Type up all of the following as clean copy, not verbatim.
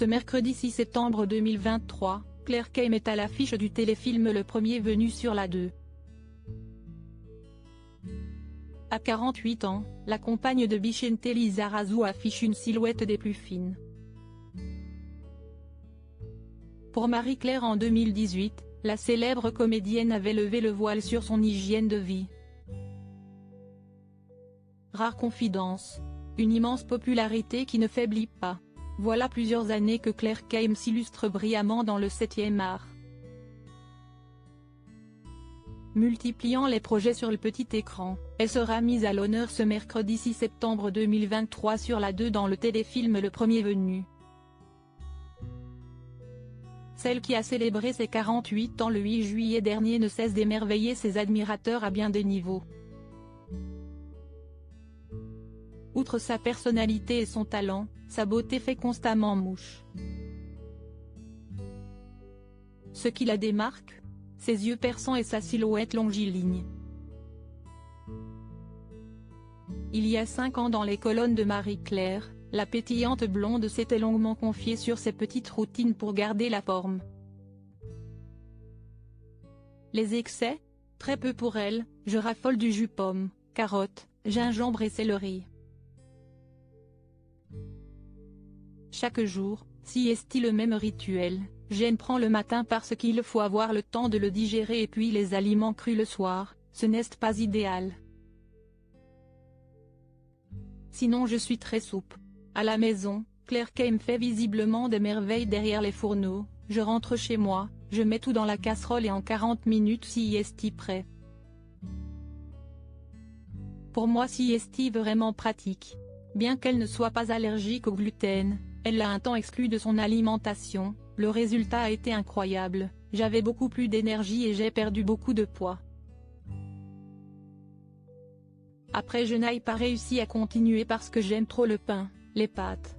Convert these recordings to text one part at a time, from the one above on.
Ce mercredi 6 septembre 2023, Claire Kame est à l'affiche du téléfilm Le Premier Venu sur la 2. À 48 ans, la compagne de Vicente Lizarazu affiche une silhouette des plus fines. Pour Marie-Claire en 2018, la célèbre comédienne avait levé le voile sur son hygiène de vie. Rare confidence. Une immense popularité qui ne faiblit pas. Voilà plusieurs années que Claire Kame s'illustre brillamment dans le 7e art. Multipliant les projets sur le petit écran, elle sera mise à l'honneur ce mercredi 6 septembre 2023 sur la 2 dans le téléfilm Le Premier Venu. Celle qui a célébré ses 48 ans le 8 juillet dernier ne cesse d'émerveiller ses admirateurs à bien des niveaux. Outre sa personnalité et son talent, sa beauté fait constamment mouche. Ce qui la démarque, ses yeux perçants et sa silhouette longiligne. Il y a 5 ans dans les colonnes de Marie-Claire, la pétillante blonde s'était longuement confiée sur ses petites routines pour garder la forme. Les excès? Très peu pour elle, je raffole du jus pomme, carotte, gingembre et céleri. Chaque jour, sieste le même rituel, j'aime prendre le matin parce qu'il faut avoir le temps de le digérer et puis les aliments crus le soir, ce n'est pas idéal. Sinon je suis très souple. À la maison, Claire Kame fait visiblement des merveilles derrière les fourneaux, je rentre chez moi, je mets tout dans la casserole et en 40 minutes sieste prêt. Pour moi sieste vraiment pratique. Bien qu'elle ne soit pas allergique au gluten, elle l'a un temps exclu de son alimentation, le résultat a été incroyable, j'avais beaucoup plus d'énergie et j'ai perdu beaucoup de poids. Après je n'ai pas réussi à continuer parce que j'aime trop le pain, les pâtes.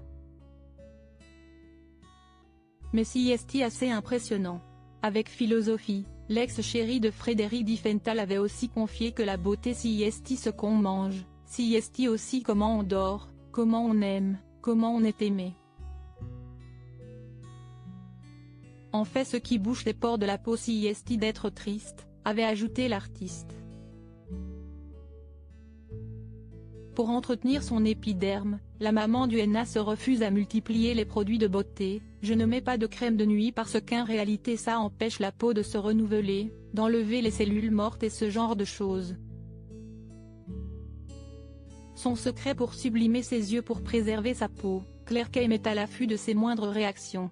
Mais sieste assez impressionnant. Avec philosophie, l'ex-chérie de Frédéric Diffenthal avait aussi confié que la beauté sieste ce qu'on mange, sieste aussi comment on dort, comment on aime, comment on est aimé. En fait ce qui bouche les pores de la peau sieste d'être triste, avait ajouté l'artiste. Pour entretenir son épiderme, la maman du henna se refuse à multiplier les produits de beauté, je ne mets pas de crème de nuit parce qu'en réalité ça empêche la peau de se renouveler, d'enlever les cellules mortes et ce genre de choses. Son secret pour sublimer ses yeux pour préserver sa peau, Claire Kame est à l'affût de ses moindres réactions.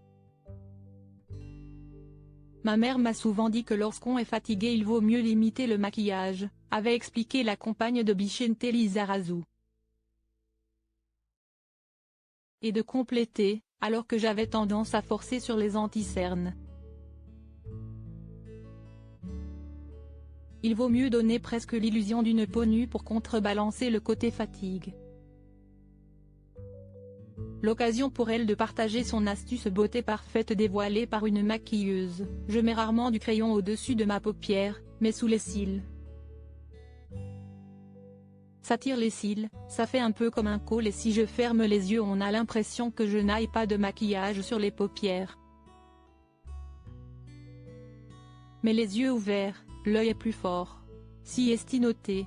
Ma mère m'a souvent dit que lorsqu'on est fatigué il vaut mieux limiter le maquillage, avait expliqué la compagne de Vicente Lizarazu. Et de compléter, alors que j'avais tendance à forcer sur les anti-cernes. Il vaut mieux donner presque l'illusion d'une peau nue pour contrebalancer le côté fatigue. L'occasion pour elle de partager son astuce beauté parfaite dévoilée par une maquilleuse, je mets rarement du crayon au-dessus de ma paupière, mais sous les cils. Ça tire les cils, ça fait un peu comme un col et si je ferme les yeux on a l'impression que je n'aille pas de maquillage sur les paupières. Mais les yeux ouverts, l'œil est plus fort. Sieste noté.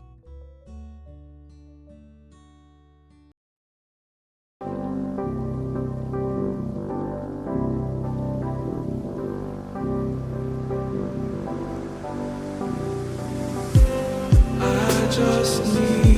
Just need